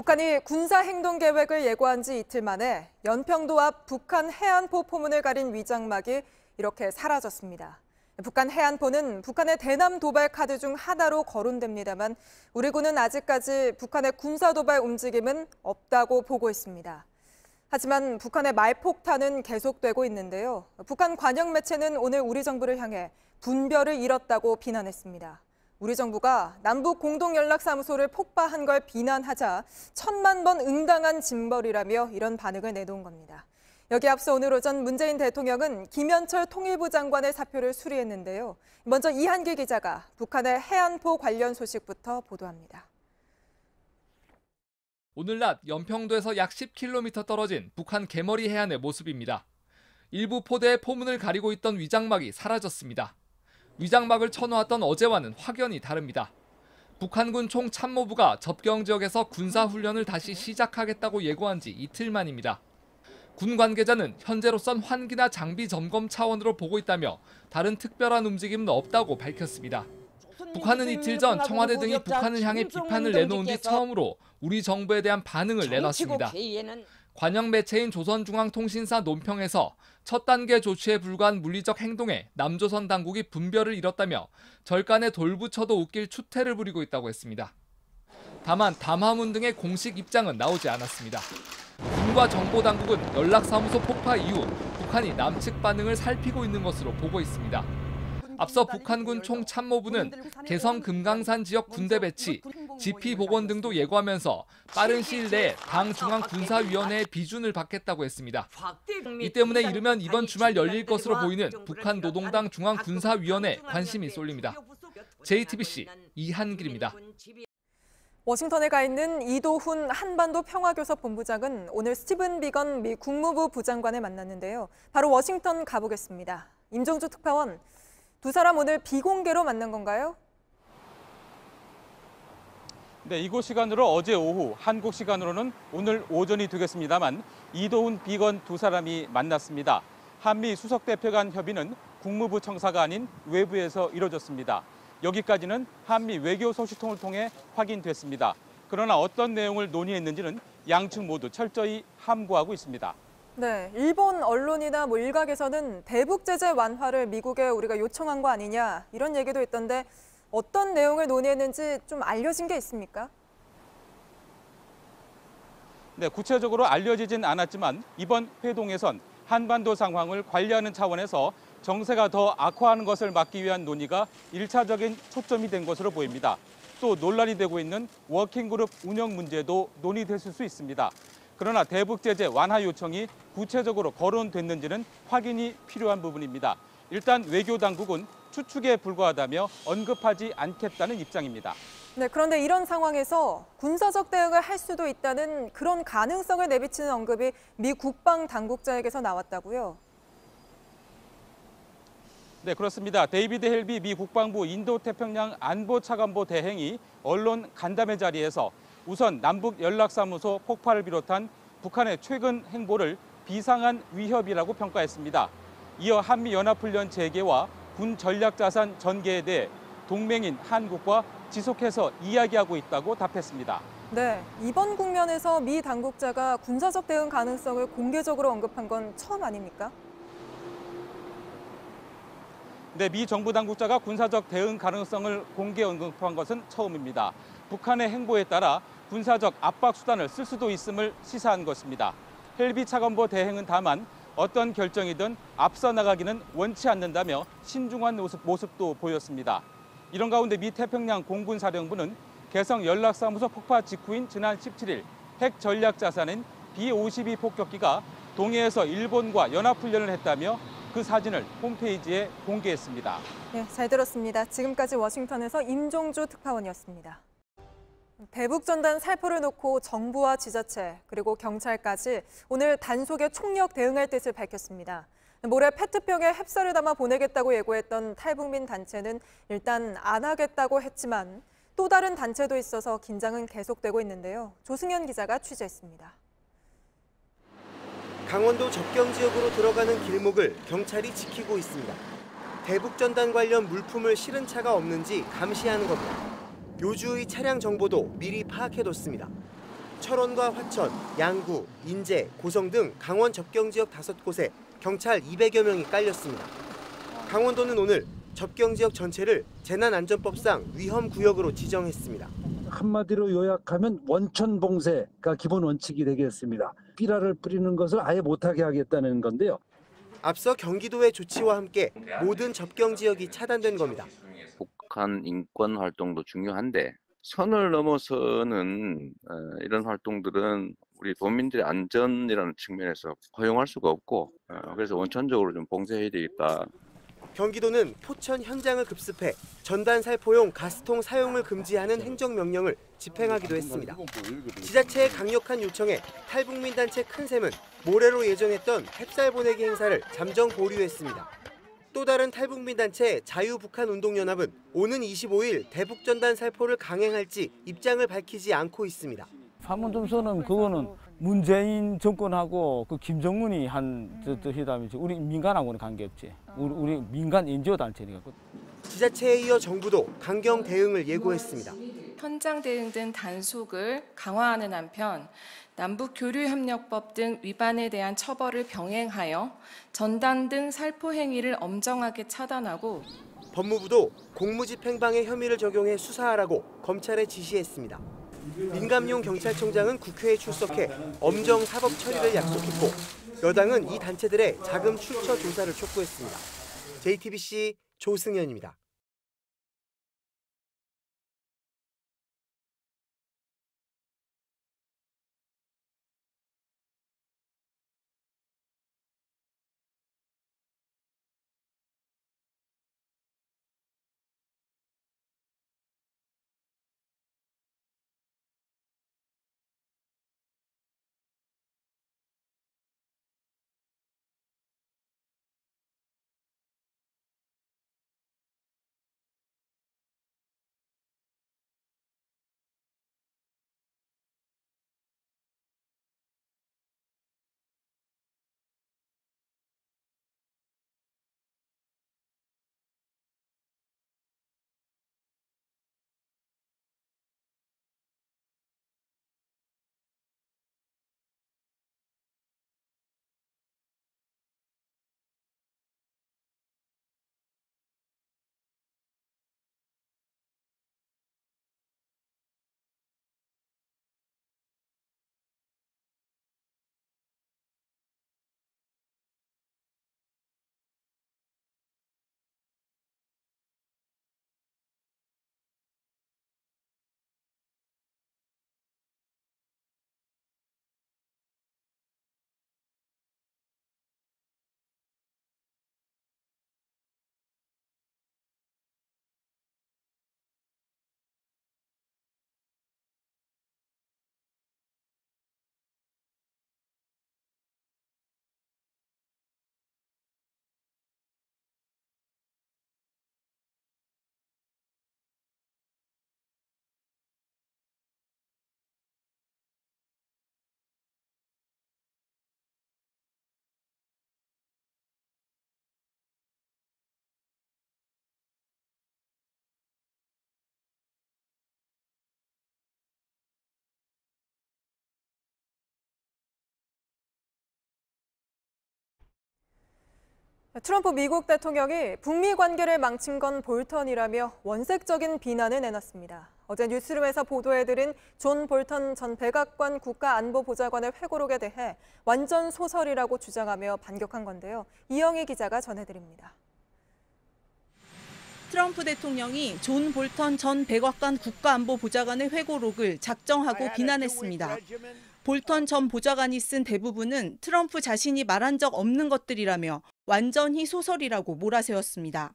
북한이 군사행동계획을 예고한 지 이틀 만에 연평도 앞 북한 해안포 포문을 가린 위장막이 이렇게 사라졌습니다. 북한 해안포는 북한의 대남 도발 카드 중 하나로 거론됩니다만 우리 군은 아직까지 북한의 군사도발 움직임은 없다고 보고 있습니다. 하지만 북한의 말폭탄은 계속되고 있는데요. 북한 관영 매체는 오늘 우리 정부를 향해 분별을 잃었다고 비난했습니다. 우리 정부가 남북 공동연락사무소를 폭파한 걸 비난하자 1000만 번 응당한 짐벌이라며 이런 반응을 내놓은 겁니다. 여기에 앞서 오늘 오전 문재인 대통령은 김현철 통일부 장관의 사표를 수리했는데요. 먼저 이한길 기자가 북한의 해안포 관련 소식부터 보도합니다. 오늘 낮 연평도에서 약 10km 떨어진 북한 개머리 해안의 모습입니다. 일부 포대의 포문을 가리고 있던 위장막이 사라졌습니다. 위장막을 쳐놓았던 어제와는 확연히 다릅니다. 북한군 총참모부가 접경 지역에서 군사훈련을 다시 시작하겠다고 예고한 지 이틀 만입니다. 군 관계자는 현재로선 환기나 장비 점검 차원으로 보고 있다며 다른 특별한 움직임은 없다고 밝혔습니다. 북한은 이틀 전 청와대 등이 북한을 향해 비판을 내놓은 뒤 처음으로 우리 정부에 대한 반응을 내놨습니다. 관영 매체인 조선중앙통신사 논평에서 첫 단계 조치에 불과한 물리적 행동에 남조선 당국이 분별을 잃었다며 절간에 돌부처도 웃길 추태를 부리고 있다고 했습니다. 다만 담화문 등의 공식 입장은 나오지 않았습니다. 군과 정보당국은 연락사무소 폭파 이후 북한이 남측 반응을 살피고 있는 것으로 보고 있습니다. 앞서 북한군 총참모부는 개성 금강산 지역 군대 배치, 지피 복원 등도 예고하면서 빠른 시일 내에 당 중앙군사위원회의 비준을 받겠다고 했습니다. 이 때문에 이르면 이번 주말 열릴 것으로 보이는 북한 노동당 중앙군사위원회 관심이 쏠립니다. JTBC 이한길입니다. 워싱턴에 가 있는 이도훈 한반도 평화교섭본부장은 오늘 스티븐 비건 미 국무부 부장관을 만났는데요. 바로 워싱턴 가보겠습니다. 임종주 특파원, 두 사람 오늘 비공개로 만난 건가요? 네, 이곳 시간으로 어제 오후, 한국 시간으로는 오늘 오전이 되겠습니다만 이도훈, 비건 두 사람이 만났습니다. 한미 수석대표 간 협의는 국무부 청사가 아닌 외부에서 이뤄졌습니다. 여기까지는 한미 외교 소식통을 통해 확인됐습니다. 그러나 어떤 내용을 논의했는지는 양측 모두 철저히 함구하고 있습니다. 네, 일본 언론이나 일각에서는 대북 제재 완화를 미국에 우리가 요청한 거 아니냐 이런 얘기도 있던데 어떤 내용을 논의했는지 좀 알려진 게 있습니까? 네, 구체적으로 알려지진 않았지만 이번 회동에선 한반도 상황을 관리하는 차원에서 정세가 더 악화하는 것을 막기 위한 논의가 1차적인 초점이 된 것으로 보입니다. 또 논란이 되고 있는 워킹그룹 운영 문제도 논의됐을 수 있습니다. 그러나 대북 제재 완화 요청이 구체적으로 거론됐는지는 확인이 필요한 부분입니다. 일단 외교 당국은 추측에 불과하다며 언급하지 않겠다는 입장입니다. 네, 그런데 이런 상황에서 군사적 대응을 할 수도 있다는 그런 가능성을 내비치는 언급이 미 국방 당국자에게서 나왔다고요? 네, 그렇습니다. 데이비드 헬비 미 국방부 인도태평양 안보차관보 대행이 언론 간담회 자리에서 우선 남북 연락사무소 폭파를 비롯한 북한의 최근 행보를 비상한 위협이라고 평가했습니다. 이어 한미연합훈련 재개와 군 전략자산 전개에 대해 동맹인 한국과 지속해서 이야기하고 있다고 답했습니다. 네, 이번 국면에서 미 당국자가 군사적 대응 가능성을 공개적으로 언급한 건 처음 아닙니까? 네, 미 정부 당국자가 군사적 대응 가능성을 공개 언급한 것은 처음입니다. 북한의 행보에 따라 군사적 압박 수단을 쓸 수도 있음을 시사한 것입니다. 헬비 차관보 대행은 다만 어떤 결정이든 앞서 나가기는 원치 않는다며 신중한 모습도 보였습니다. 이런 가운데 미 태평양 공군사령부는 개성 연락사무소 폭파 직후인 지난 17일 핵 전략 자산인 B-52 폭격기가 동해에서 일본과 연합훈련을 했다며 그 사진을 홈페이지에 공개했습니다. 네, 잘 들었습니다. 지금까지 워싱턴에서 임종주 특파원이었습니다. 대북전단 살포를 놓고 정부와 지자체 그리고 경찰까지 오늘 단속에 총력 대응할 뜻을 밝혔습니다. 모레 페트병에 햅쌀을 담아 보내겠다고 예고했던 탈북민 단체는 일단 안 하겠다고 했지만 또 다른 단체도 있어서 긴장은 계속되고 있는데요. 조승현 기자가 취재했습니다. 강원도 접경 지역으로 들어가는 길목을 경찰이 지키고 있습니다. 대북전단 관련 물품을 실은 차가 없는지 감시하는 겁니다. 요주의 차량 정보도 미리 파악해뒀습니다. 철원과 화천, 양구, 인제, 고성 등 강원 접경지역 5곳에 경찰 200여 명이 깔렸습니다. 강원도는 오늘 접경지역 전체를 재난안전법상 위험구역으로 지정했습니다. 한마디로 요약하면 원천 봉쇄가 기본 원칙이 되겠습니다. 비라를 뿌리는 것을 아예 못하게 하겠다는 건데요. 앞서 경기도의 조치와 함께 모든 접경 지역이 차단된 겁니다. 북한 인권 활동도 중요한데 선을 넘어서는 이런 활동들은 우리 도민들의 안전이라는 측면에서 허용할 수가 없고 그래서 원천적으로 좀 봉쇄해야 되겠다. 경기도는 포천 현장을 급습해 전단 살포용 가스통 사용을 금지하는 행정명령을 집행하기도 했습니다. 지자체의 강력한 요청에 탈북민 단체 큰샘은 모레로 예정했던 햅쌀 보내기 행사를 잠정 보류했습니다. 또 다른 탈북민 단체 자유북한운동연합은 오는 25일 대북전단 살포를 강행할지 입장을 밝히지 않고 있습니다. 판문점선언 그거는 문재인 정권하고 그 김정은이 한 회담이지 우리 민간하고는 관계없지. 우리 민간 NGO 단체니까. 지자체에 이어 정부도 강경 대응을 예고했습니다. 현장 대응 등 단속을 강화하는 한편 남북교류협력법 등 위반에 대한 처벌을 병행하여 전단 등 살포 행위를 엄정하게 차단하고 법무부도 공무집행방해 혐의를 적용해 수사하라고 검찰에 지시했습니다. 민감용 경찰청장은 국회에 출석해 엄정 사법 처리를 약속했고 여당은 이 단체들의 자금 출처 조사를 촉구했습니다. JTBC 조승현입니다. 트럼프 미국 대통령이 북미 관계를 망친 건 볼턴이라며 원색적인 비난을 내놨습니다. 어제 뉴스룸에서 보도해드린 존 볼턴 전 백악관 국가안보보좌관의 회고록에 대해 완전 소설이라고 주장하며 반격한 건데요. 이영희 기자가 전해드립니다. 트럼프 대통령이 존 볼턴 전 백악관 국가안보보좌관의 회고록을 작정하고 비난했습니다. 볼턴 전 보좌관이 쓴 대부분은 트럼프 자신이 말한 적 없는 것들이라며 완전히 소설이라고 몰아세웠습니다.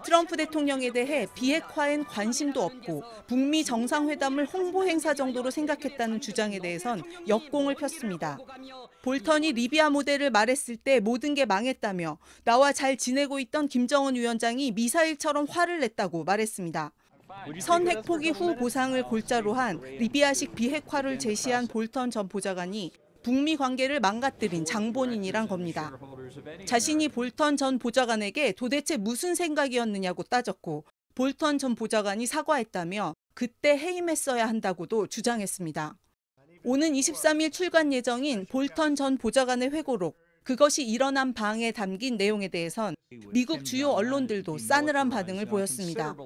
트럼프 대통령에 대해 비핵화엔 관심도 없고 북미 정상회담을 홍보 행사 정도로 생각했다는 주장에 대해선 역공을 폈습니다. 볼턴이 리비아 모델을 말했을 때 모든 게 망했다며 나와 잘 지내고 있던 김정은 위원장이 미사일처럼 화를 냈다고 말했습니다. 선 핵포기 후 보상을 골자로 한 리비아식 비핵화를 제시한 볼턴 전 보좌관이 북미 관계를 망가뜨린 장본인이란 겁니다. 자신이 볼턴 전 보좌관에게 도대체 무슨 생각이었느냐고 따졌고 볼턴 전 보좌관이 사과했다며 그때 해임했어야 한다고도 주장했습니다. 오는 23일 출간 예정인 볼턴 전 보좌관의 회고록, 그것이 일어난 방에 담긴 내용에 대해선 미국 주요 언론들도 싸늘한 반응을 보였습니다.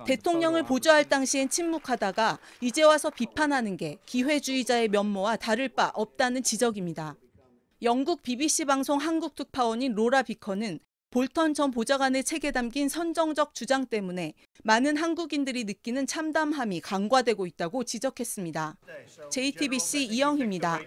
대통령을 보좌할 당시엔 침묵하다가 이제 와서 비판하는 게 기회주의자의 면모와 다를 바 없다는 지적입니다. 영국 BBC 방송 한국 특파원인 로라 비커는 볼턴 전 보좌관의 책에 담긴 선정적 주장 때문에 많은 한국인들이 느끼는 참담함이 간과되고 있다고 지적했습니다. JTBC 이영희입니다.